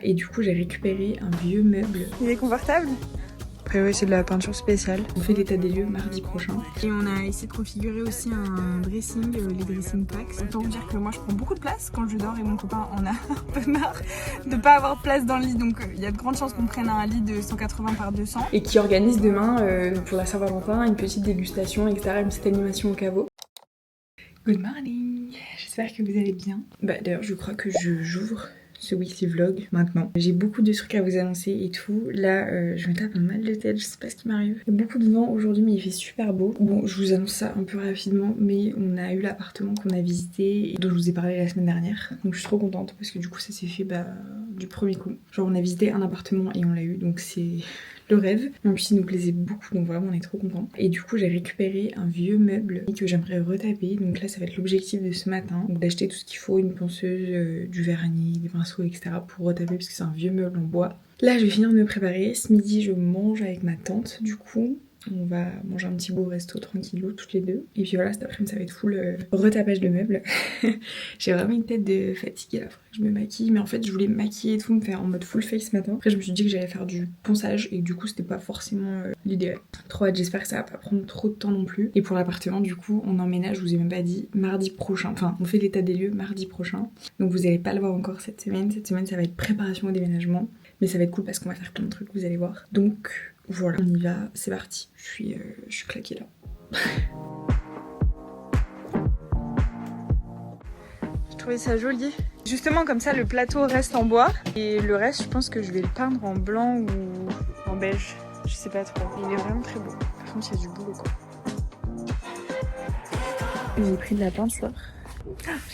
Et du coup j'ai récupéré un vieux meuble. Il est confortable? Après oui, c'est de la peinture spéciale. On fait l'état des lieux mardi prochain. Et on a essayé de configurer aussi un dressing, les dressing packs. Autant vous dire que moi je prends beaucoup de place quand je dors et mon copain en a un peu marre de pas avoir de place dans le lit. Donc il y a de grandes chances qu'on prenne un lit de 180 par 200. Et qui organise demain pour la Saint-Valentin une petite dégustation, etc. Une petite animation au caveau. Good morning, j'espère que vous allez bien. D'ailleurs je crois que j'ouvre ce weekly vlog maintenant. J'ai beaucoup de trucs à vous annoncer et tout. Là je me tape un mal de tête, je sais pas ce qui m'arrive. Il y a beaucoup de vent aujourd'hui mais il fait super beau. Bon je vous annonce ça un peu rapidement mais on a eu l'appartement qu'on a visité et dont je vous ai parlé la semaine dernière. Donc je suis trop contente parce que du coup ça s'est fait du premier coup. Genre on a visité un appartement et on l'a eu donc c'est le rêve. En plus il nous plaisait beaucoup donc vraiment on est trop contents. Et du coup j'ai récupéré un vieux meuble que j'aimerais retaper. Donc là ça va être l'objectif de ce matin. Donc d'acheter tout ce qu'il faut, une ponceuse, du vernis, des pinceaux etc. pour retaper parce que c'est un vieux meuble en bois. Là je vais finir de me préparer. Ce midi je mange avec ma tante du coup. On va manger un petit beau resto tranquillou toutes les deux. Et puis voilà, cet après-midi ça va être full retapage de meubles. J'ai vraiment une tête de fatiguée là, faudrait que je me maquille. Mais en fait je voulais me maquiller et tout, me faire en mode full face ce matin. Après je me suis dit que j'allais faire du ponçage et du coup c'était pas forcément l'idéal. Trop hâte, j'espère que ça va pas prendre trop de temps non plus. Et pour l'appartement du coup on emménage, je vous ai même pas dit, mardi prochain. Enfin on fait l'état des lieux mardi prochain. Donc vous allez pas le voir encore cette semaine. Cette semaine ça va être préparation au déménagement. Mais ça va être cool parce qu'on va faire plein de trucs, vous allez voir. Donc voilà, on y va, c'est parti. Je suis claquée là. Je trouvais ça joli. Justement comme ça le plateau reste en bois et le reste je pense que je vais le peindre en blanc ou en beige. Je sais pas trop. Il est vraiment très beau. Par contre il y a du boulot quoi. J'ai pris de la peinture.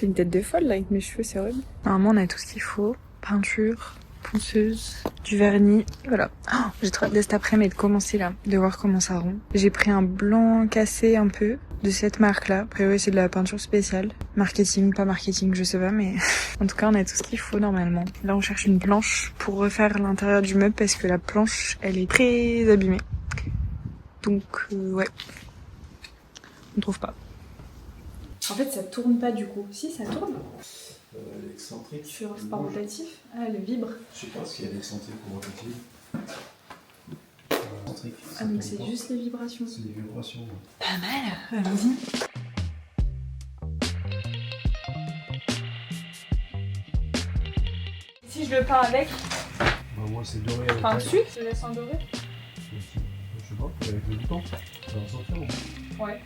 J'ai une tête de folle là avec mes cheveux, c'est horrible. Normalement on a tout ce qu'il faut. Peinture, ponceuse, du vernis, voilà. Oh, j'ai trop hâte de cet après-midi de commencer là, de voir comment ça rend. J'ai pris un blanc cassé un peu de cette marque là. Après oui c'est de la peinture spéciale. Marketing, pas marketing, je sais pas mais en tout cas on a tout ce qu'il faut normalement. Là on cherche une planche pour refaire l'intérieur du meuble parce que la planche elle est très abîmée. Donc ouais, on trouve pas. En fait ça tourne pas du coup. Si ça tourne. L'excentrique. C'est pas rotatif. Ah elle vibre. Je sais pas s'il y a l'excentrique ou rotatif. Ah donc c'est juste les vibrations. C'est des vibrations. Ouais. Pas mal, allons-y. Si je le peins avec. Bah moi c'est doré avec. Enfin dessus, je laisse en doré. Je sais pas, avec le bouton. Ça va sortir ou? Ouais.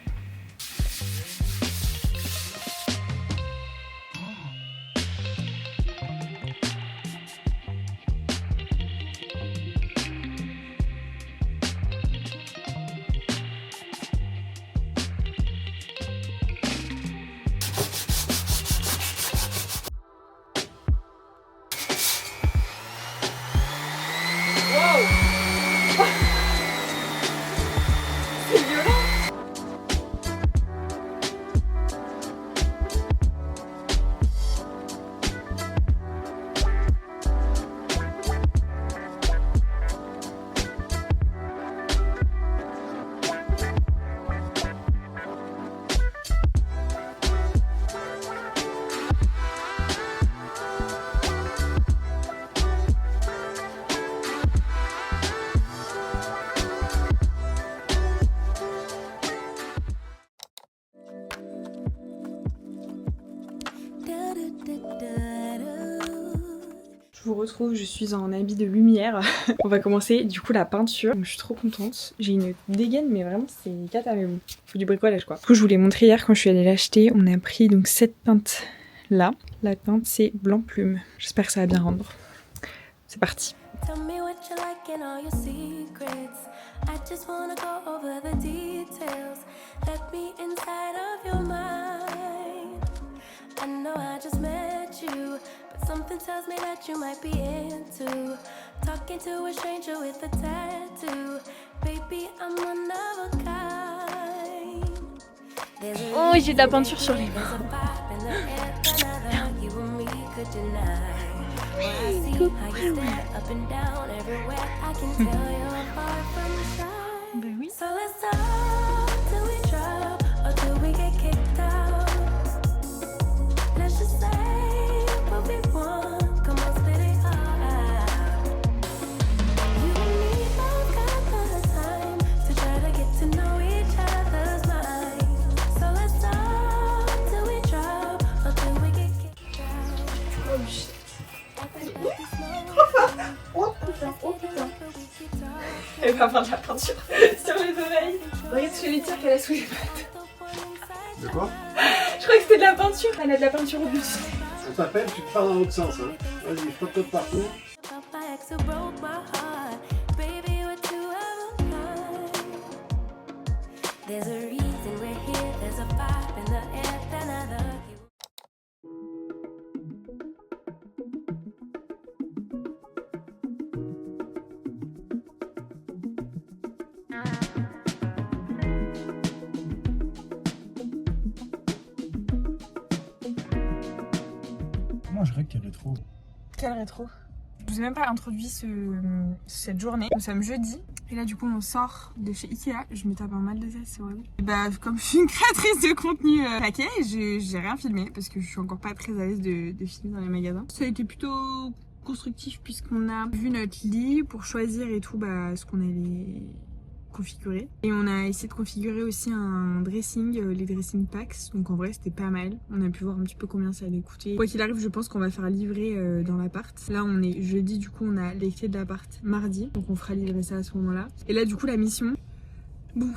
Je vous retrouve, je suis en habit de lumière. On va commencer du coup la peinture. Donc, je suis trop contente. J'ai une dégaine mais vraiment c'est cata mais bon. Faut du bricolage quoi. Du coup je vous l'ai montré hier quand je suis allée l'acheter. On a pris donc cette teinte là. La teinte c'est blanc plume. J'espère que ça va bien rendre. C'est parti. Something tells me that you might be into talking to a stranger with a tattoo. Baby, I'm one of a kind. Oh, j'ai de la peinture sur les mains. Ben oui. So let's talk till we drop or till we get kicked out. Let's just say what we want. Come on, spit it out. Oh putain, oh putain. Elle va avoir de la peinture sur les oreilles. Regarde ce que je vais dire qu'elle a sous les pattes. De quoi? Je crois que c'était de la peinture. Elle a de la peinture au but. On t'appelle, tu te pars dans l'autre sens. Hein. Vas-y, frotte partout. There's a reason we're here, there's a vibe in the air, then I love you. Moi, je rêve qu'il y a rétro. Quel rétro? Je vous ai même pas introduit cette journée. Nous sommes jeudi. Et là, du coup, on sort de chez Ikea. Je me tape un mal de tête, c'est horrible. Et bah, comme je suis une créatrice de contenu paquet, j'ai rien filmé parce que je suis encore pas très à l'aise de filmer dans les magasins. Ça a été plutôt constructif puisqu'on a vu notre lit pour choisir et tout, bah, ce qu'on allait configurer. Et on a essayé de configurer aussi un dressing, les dressing packs. Donc en vrai, c'était pas mal. On a pu voir un petit peu combien ça allait coûter. Quoi qu'il arrive, je pense qu'on va faire livrer dans l'appart. Là, on est jeudi, du coup, on a les clés de l'appart mardi. Donc on fera livrer ça à ce moment-là. Et là, du coup, la mission... Bon,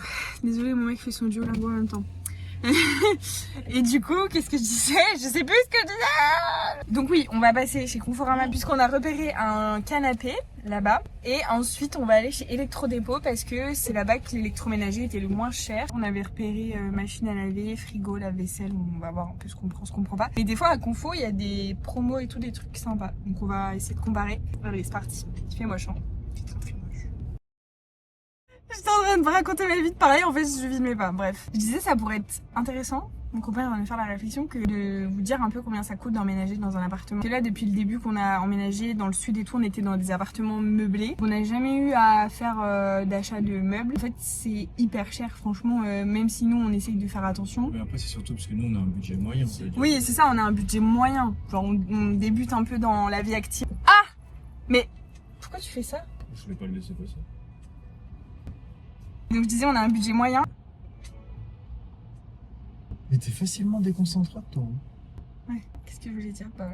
désolé, mon mec fait son Duolingo en même temps. Et du coup, qu'est-ce que je disais? Je sais plus ce que je disais. Donc oui, on va passer chez Conforama puisqu'on a repéré un canapé là-bas. Et ensuite, on va aller chez Electrodépôt parce que c'est là-bas que l'électroménager était le moins cher. On avait repéré machine à laver, frigo, lave-vaisselle. On va voir un peu ce qu'on prend, ce qu'on prend pas. Mais des fois, à Confo, il y a des promos et tout, des trucs sympas. Donc on va essayer de comparer. Allez, c'est parti. Il fait moche, hein. J'étais en train de me raconter ma vie de pareil, en fait je filmais pas, bref. Je disais ça pourrait être intéressant, mon copain va me faire la réflexion, que de vous dire un peu combien ça coûte d'emménager dans un appartement. Et là depuis le début qu'on a emménagé dans le sud et tout, on était dans des appartements meublés. On n'a jamais eu à faire d'achat de meubles. En fait c'est hyper cher franchement, même si nous on essaye de faire attention. Mais après c'est surtout parce que nous on a un budget moyen. Oui c'est ça, on a un budget moyen. Genre on débute un peu dans la vie active. Ah! Mais pourquoi tu fais ça? Je vais pas le laisser passer. Donc je disais on a un budget moyen. Mais t'es facilement déconcentrable toi. Ouais, qu'est-ce que je voulais dire? Bah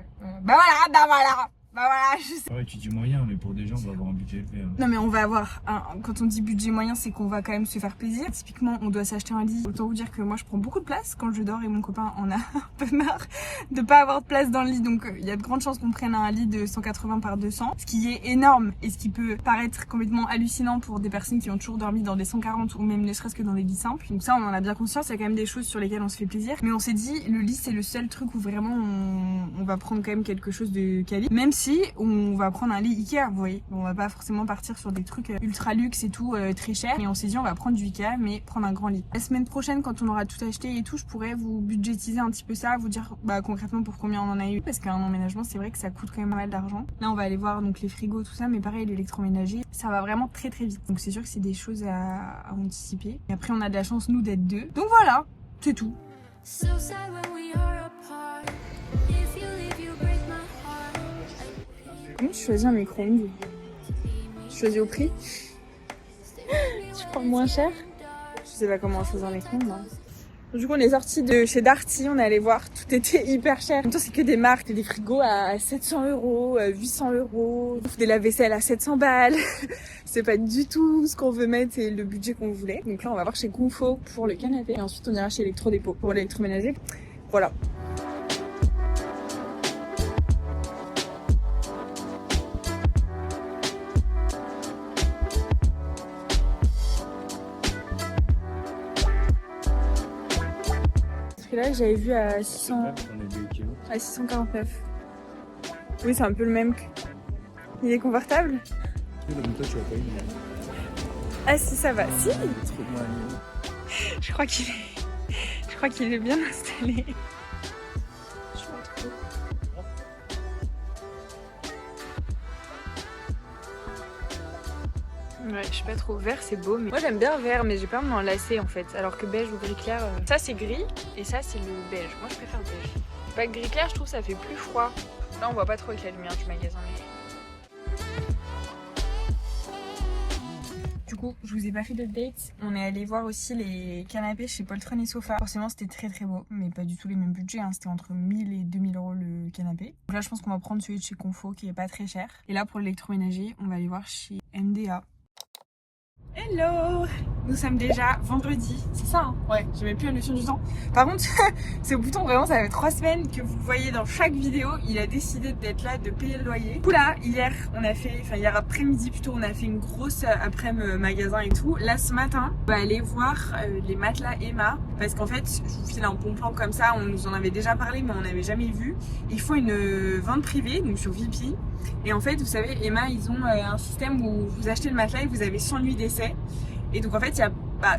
voilà, je sais. Ouais tu dis moyen mais pour des gens on va avoir un budget élevé. Hein. Non mais on va avoir, quand on dit budget moyen c'est qu'on va quand même se faire plaisir. Typiquement on doit s'acheter un lit. Autant vous dire que moi je prends beaucoup de place quand je dors et mon copain en a un peu marre de pas avoir de place dans le lit. Donc il y a de grandes chances qu'on prenne un lit de 180 par 200. Ce qui est énorme et ce qui peut paraître complètement hallucinant pour des personnes qui ont toujours dormi dans des 140 ou même ne serait-ce que dans des lits simples. Donc ça on en a bien conscience, il y a quand même des choses sur lesquelles on se fait plaisir. Mais on s'est dit le lit c'est le seul truc où vraiment on va prendre quand même quelque chose de quali. Même si on va prendre un lit Ikea, vous voyez. On va pas forcément partir sur des trucs ultra luxe et tout, très cher. Mais on s'est dit on va prendre du Ikea mais prendre un grand lit. La semaine prochaine quand on aura tout acheté et tout, je pourrais vous budgétiser un petit peu ça, vous dire bah concrètement pour combien on en a eu. Parce qu'un emménagement c'est vrai que ça coûte quand même pas mal d'argent. Là on va aller voir donc les frigos tout ça, mais pareil l'électroménager, ça va vraiment très très vite. Donc c'est sûr que c'est des choses à anticiper. Et après on a de la chance nous d'être deux. Donc voilà, c'est tout. So sad when we are apart. If you leave, you break my heart. Comment tu choisis un micro-ondes? Tu choisis au prix? Tu prends le moins cher? Je sais pas comment choisir un micro-ondes. Du coup on est sorti de chez Darty, on est allé voir, tout était hyper cher. En même temps c'est que des marques, des frigos à 700 €, 800 €, des lave-vaisselle à 700 balles. C'est pas du tout ce qu'on veut mettre et le budget qu'on voulait. Donc là on va voir chez Confo pour le canapé et ensuite on ira chez Electrodépôt pour l'électroménager. Voilà. Là j'avais vu à 649. Oui c'est un peu le même que... Il est confortable? Ah si ça va, si. Je crois qu'il est bien installé. Je vois trop. Ouais, je sais pas trop. Vert c'est beau, mais moi j'aime bien vert, mais j'ai peur de m'en lasser en fait. Alors que beige ou gris clair, ça c'est gris et ça c'est le beige. Moi je préfère beige. Pas gris clair, je trouve ça fait plus froid. Là on voit pas trop avec la lumière du magasin. Mais... Du coup, je vous ai pas fait d'update. On est allé voir aussi les canapés chez Poltron et Sofa. Forcément, c'était très très beau, mais pas du tout les mêmes budgets. Hein. C'était entre 1000 et 2000 euros le canapé. Donc là, je pense qu'on va prendre celui de chez Confo qui est pas très cher. Et là, pour l'électroménager, on va aller voir chez MDA. Hello! Nous sommes déjà vendredi, c'est ça hein? Ouais, j'ai même plus la notion du temps. Par contre, ce bouton vraiment ça fait 3 semaines que vous voyez dans chaque vidéo, il a décidé d'être là, de payer le loyer. Du coup là, hier après-midi plutôt, on a fait une grosse après-midi magasin et tout. Là ce matin, on va aller voir les matelas Emma, parce qu'en fait, je vous file un bon plan comme ça, on nous en avait déjà parlé mais on n'avait jamais vu. Ils font une vente privée, donc sur VP. Et en fait, vous savez, Emma, ils ont un système où vous achetez le matelas et vous avez 100 nuits d'essai. Et donc en fait, il y a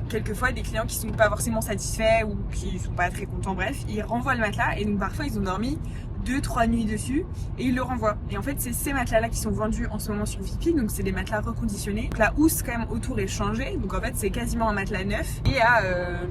quelquefois des clients qui sont pas forcément satisfaits ou qui sont pas très contents, bref, ils renvoient le matelas et donc parfois ils ont dormi 2-3 nuits dessus et ils le renvoient. Et en fait, c'est ces matelas là qui sont vendus en ce moment sur VP, donc c'est des matelas reconditionnés. Donc la housse quand même autour est changée, donc en fait c'est quasiment un matelas neuf. Et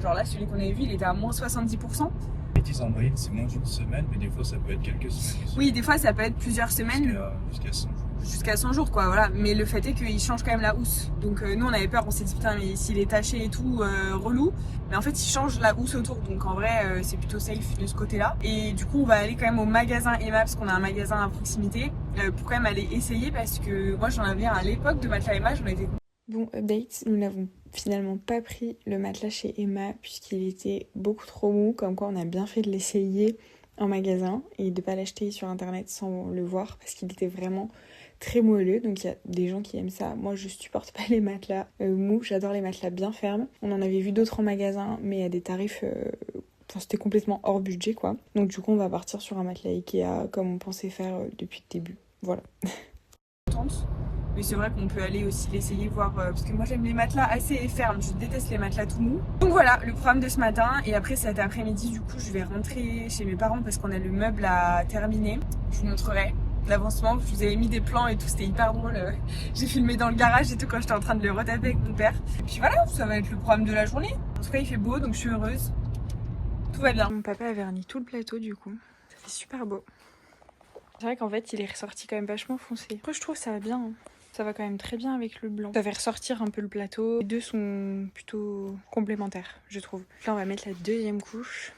genre là, celui qu'on avait vu, il était à moins 70%. Ils disent en moyenne c'est moins d'une semaine, mais des fois ça peut être quelques semaines. Oui, des fois ça peut être plusieurs semaines. Jusqu'à 100 jours. Jusqu'à 100 jours quoi, voilà. Mais le fait est qu'il change quand même la housse. Donc nous on avait peur, on s'est dit putain mais s'il est taché et tout, relou. Mais en fait il change la housse autour, donc en vrai c'est plutôt safe de ce côté là. Et du coup on va aller quand même au magasin Emma, parce qu'on a un magasin à proximité, pour quand même aller essayer, parce que moi j'en avais un à l'époque de matelas Emma, j'en étais... Bon, update, nous n'avons finalement pas pris le matelas chez Emma puisqu'il était beaucoup trop mou, comme quoi on a bien fait de l'essayer en magasin et de pas l'acheter sur internet sans le voir parce qu'il était vraiment très moelleux. Donc il y a des gens qui aiment ça, moi je supporte pas les matelas mous, j'adore les matelas bien fermes. On en avait vu d'autres en magasin mais à des tarifs... Enfin, c'était complètement hors budget quoi. Donc du coup on va partir sur un matelas Ikea comme on pensait faire depuis le début. Voilà. Mais c'est vrai qu'on peut aller aussi l'essayer, voir, parce que moi j'aime les matelas assez fermes, je déteste les matelas tout mous. Donc voilà, le programme de ce matin, et après cet après-midi du coup je vais rentrer chez mes parents parce qu'on a le meuble à terminer. Je vous montrerai l'avancement, je vous avais mis des plans et tout, c'était hyper drôle. J'ai filmé dans le garage et tout quand j'étais en train de le retaper avec mon père. Et puis voilà, ça va être le programme de la journée. En tout cas il fait beau donc je suis heureuse. Tout va bien. Mon papa a verni tout le plateau du coup, ça fait super beau. C'est vrai qu'en fait il est ressorti quand même vachement foncé. Après je trouve ça va bien, hein. Ça va quand même très bien avec le blanc. Ça fait ressortir un peu le plateau. Les deux sont plutôt complémentaires, je trouve. Là, on va mettre la deuxième couche.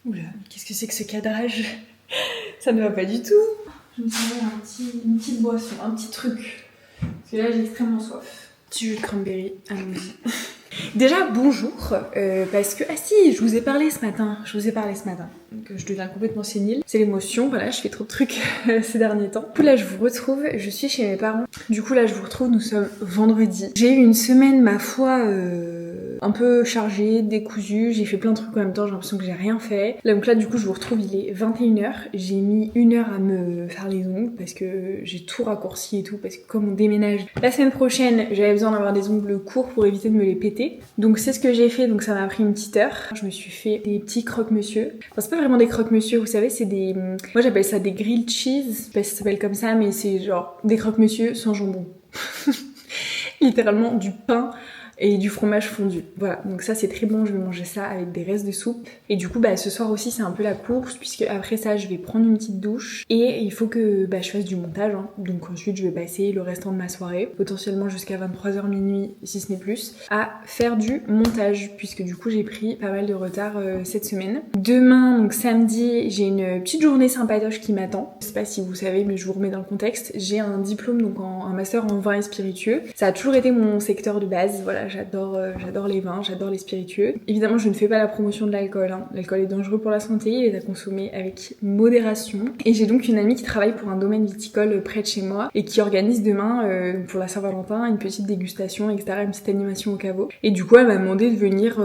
Oula, qu'est-ce que c'est que ce cadrage? Ça ne va pas du tout. Je me suis mis une petite boisson, un petit truc. Parce que là, j'ai extrêmement soif. Petit jus de cranberry, allons-y. Déjà, bonjour, parce que... Ah si, je vous ai parlé ce matin. Donc je deviens complètement sénile. C'est l'émotion, voilà, je fais trop de trucs ces derniers temps. Du coup là, je vous retrouve, je suis chez mes parents. Nous sommes vendredi. J'ai eu une semaine, ma foi, un peu chargée, décousue. J'ai fait plein de trucs en même temps, j'ai l'impression que j'ai rien fait. Donc là, du coup, je vous retrouve, il est 21h. J'ai mis 1 heure à me faire les ongles, parce que j'ai tout raccourci et tout, parce que comme on déménage la semaine prochaine, j'avais besoin d'avoir des ongles courts pour éviter de me les péter. Donc c'est ce que j'ai fait, donc ça m'a pris une petite heure. Je me suis fait des petits croque-monsieur. Enfin, c'est pas vraiment des croque-monsieur, vous savez, c'est des... Moi j'appelle ça des grilled cheese, je sais pas si ça s'appelle comme ça, mais c'est genre des croque-monsieur sans jambon. Littéralement du pain et du fromage fondu. Voilà, donc ça c'est très bon, je vais manger ça avec des restes de soupe. Et du coup bah ce soir aussi c'est un peu la course, puisque après ça je vais prendre une petite douche et il faut que je fasse du montage, hein. Donc ensuite je vais passer le restant de ma soirée, potentiellement jusqu'à 23h minuit si ce n'est plus, à faire du montage, puisque du coup j'ai pris pas mal de retard cette semaine. Demain, donc samedi, j'ai une petite journée sympatoche qui m'attend. Je sais pas si vous savez, mais je vous remets dans le contexte. J'ai un diplôme, donc un master en vin et spiritueux. Ça a toujours été mon secteur de base, voilà. J'adore les vins, j'adore les spiritueux. Évidemment, je ne fais pas la promotion de l'alcool, hein. L'alcool est dangereux pour la santé, il est à consommer avec modération. Et j'ai donc une amie qui travaille pour un domaine viticole près de chez moi et qui organise demain, pour la Saint-Valentin, une petite dégustation, etc., une petite animation au caveau. Et du coup, elle m'a demandé de venir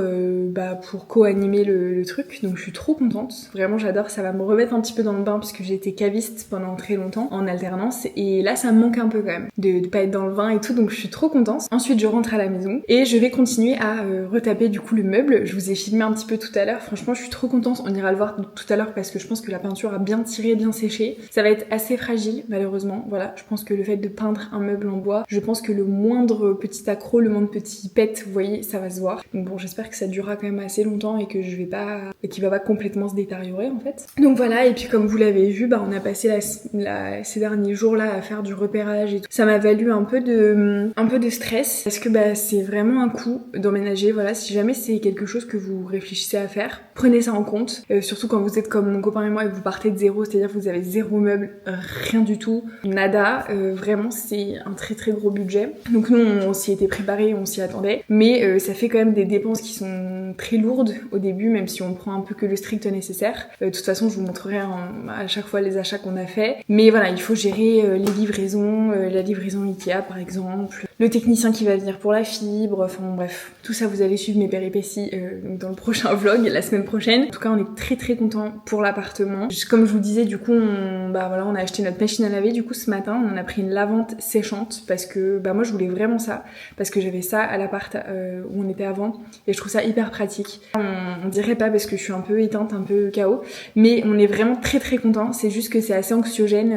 pour co-animer le truc, donc je suis trop contente. Vraiment, j'adore, ça va me remettre un petit peu dans le bain puisque j'ai été caviste pendant très longtemps en alternance et là, ça me manque un peu quand même de pas être dans le vin et tout, donc je suis trop contente. Ensuite, je rentre à la maison Et je vais continuer à retaper du coup le meuble. Je vous ai filmé un petit peu tout à l'heure. Franchement, je suis trop contente. On ira le voir tout à l'heure parce que je pense que la peinture a bien tiré, bien séché. Ça va être assez fragile malheureusement. Voilà, je pense que le fait de peindre un meuble en bois, je pense que le moindre petit accroc, le moindre petit pet, vous voyez, ça va se voir. Donc bon, j'espère que ça durera quand même assez longtemps et que je vais pas, qu'il va pas complètement se détériorer en fait. Donc voilà, et puis comme vous l'avez vu, bah on a passé ces derniers jours là à faire du repérage et tout. Ça m'a valu un peu de stress parce que bah c'est vraiment un coût d'emménager. Voilà, si jamais c'est quelque chose que vous réfléchissez à faire, prenez ça en compte. Surtout quand vous êtes comme mon copain et moi et que vous partez de zéro, c'est-à-dire que vous avez zéro meuble, rien du tout, nada. Vraiment, c'est un très très gros budget. Donc nous, on s'y était préparés, on s'y attendait, mais ça fait quand même des dépenses qui sont très lourdes au début, même si on prend un peu que le strict nécessaire. De toute façon, je vous montrerai à chaque fois les achats qu'on a fait. Mais voilà, il faut gérer les livraisons, la livraison Ikea par exemple, le technicien qui va venir pour la fibre, enfin bref, tout ça vous allez suivre mes péripéties dans le prochain vlog, la semaine prochaine. En tout cas, on est très très contents pour l'appartement. Comme je vous disais, du coup, on a acheté notre machine à laver du coup ce matin, on en a pris une lavante séchante parce que bah moi je voulais vraiment ça, parce que j'avais ça à l'appart où on était avant et je trouve ça hyper pratique. On dirait pas parce que je suis un peu éteinte, un peu KO, mais on est vraiment très très contents. C'est juste que c'est assez anxiogène,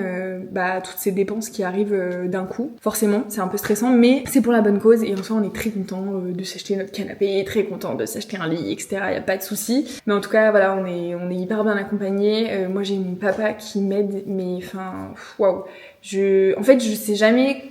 toutes ces dépenses qui arrivent d'un coup. Forcément, c'est un peu stressant, mais c'est pour la bonne cause et en soi on est très contents de s'acheter notre canapé, très contents de s'acheter un lit, etc. Y a pas de souci. Mais en tout cas, voilà, on est hyper bien accompagnés. Moi j'ai mon papa qui m'aide, mais enfin, waouh. En fait, je sais jamais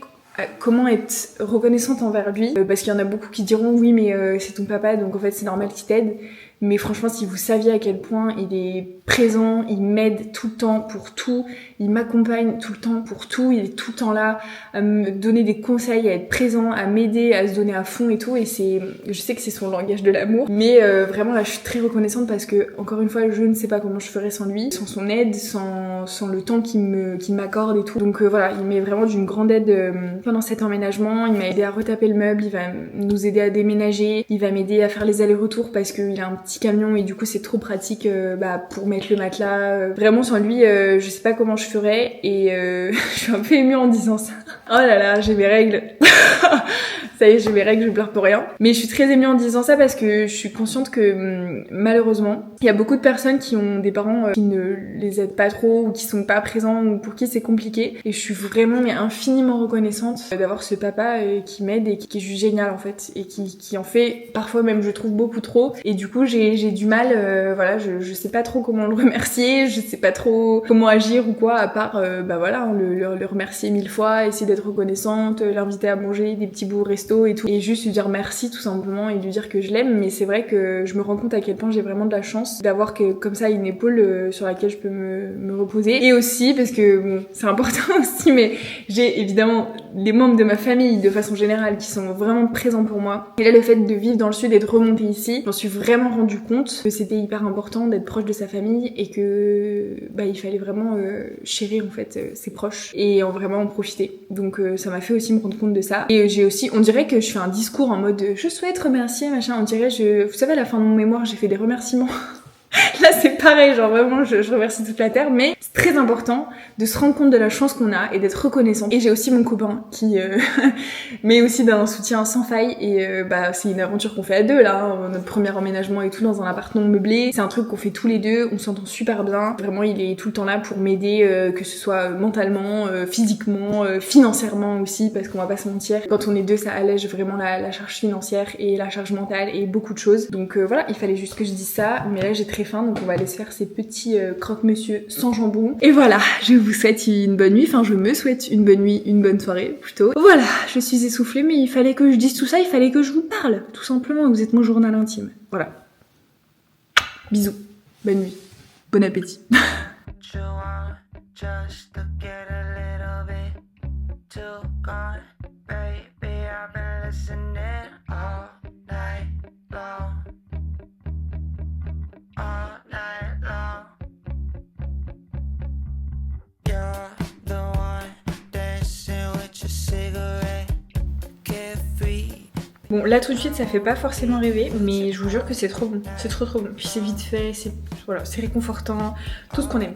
comment être reconnaissante envers lui, parce qu'il y en a beaucoup qui diront oui mais c'est ton papa donc en fait c'est normal qu'il t'aide. Mais franchement, si vous saviez à quel point il est présent, il m'aide tout le temps pour tout, il m'accompagne tout le temps pour tout, il est tout le temps là à me donner des conseils, à être présent, à m'aider, à se donner à fond et tout. Et je sais que c'est son langage de l'amour, mais vraiment là, je suis très reconnaissante parce que encore une fois, je ne sais pas comment je ferais sans lui, sans son aide, sans le temps qu'il m'accorde et tout. Donc voilà, il m'est vraiment d'une grande aide pendant cet emménagement. Il m'a aidé à retaper le meuble, il va nous aider à déménager, il va m'aider à faire les allers-retours parce qu'il a un petit camion et du coup c'est trop pratique pour mettre le matelas. Vraiment sans lui je sais pas comment je ferais et je suis un peu émue en disant ça. Oh là là, j'ai mes règles. Ça y est, j'ai mes règles, je pleure pour rien. Mais je suis très émue en disant ça parce que je suis consciente que malheureusement, il y a beaucoup de personnes qui ont des parents qui ne les aident pas trop ou qui sont pas présents ou pour qui c'est compliqué. Et je suis vraiment mais infiniment reconnaissante d'avoir ce papa qui m'aide et qui est juste génial en fait et qui en fait parfois même je trouve beaucoup trop. Et du coup j'ai du mal, voilà, je sais pas trop comment le remercier, je sais pas trop comment agir ou quoi à part le remercier 1000 fois, essayer d'être reconnaissante, l'inviter à manger des petits bouts au resto et tout, et juste lui dire merci tout simplement et lui dire que je l'aime. Mais c'est vrai que je me rends compte à quel point j'ai vraiment de la chance d'avoir comme ça une épaule sur laquelle je peux me reposer. Et aussi parce que bon, c'est important aussi, mais j'ai évidemment les membres de ma famille de façon générale qui sont vraiment présents pour moi. Et là, le fait de vivre dans le sud et de remonter ici, j'en suis vraiment rendu compte que c'était hyper important d'être proche de sa famille et que il fallait vraiment chérir en fait ses proches et vraiment en profiter. Donc ça m'a fait aussi me rendre compte de ça. Et j'ai aussi, on dirait que je fais un discours en mode je souhaite remercier machin, on dirait vous savez à la fin de mon mémoire j'ai fait des remerciements. Là c'est pareil, genre vraiment je remercie toute la terre, mais c'est très important de se rendre compte de la chance qu'on a et d'être reconnaissant. Et j'ai aussi mon copain qui met aussi d'un soutien sans faille et c'est une aventure qu'on fait à deux là, notre premier emménagement et tout dans un appartement meublé, c'est un truc qu'on fait tous les deux, on s'entend super bien, vraiment il est tout le temps là pour m'aider, que ce soit mentalement, physiquement, financièrement aussi, parce qu'on va pas se mentir, quand on est deux ça allège vraiment la charge financière et la charge mentale et beaucoup de choses. Donc voilà, il fallait juste que je dise ça, mais là j'ai très faim donc on va aller se faire ces petits croque-monsieur sans jambon. Et voilà, je vous souhaite une bonne nuit, enfin je me souhaite une bonne nuit, une bonne soirée plutôt. Voilà, je suis essoufflée mais il fallait que je dise tout ça, il fallait que je vous parle, tout simplement, vous êtes mon journal intime. Voilà. Bisous, bonne nuit, bon appétit. Bon là tout de suite ça fait pas forcément rêver, mais je vous jure que c'est trop bon, c'est trop bon, puis c'est vite fait, c'est réconfortant, tout ce qu'on aime.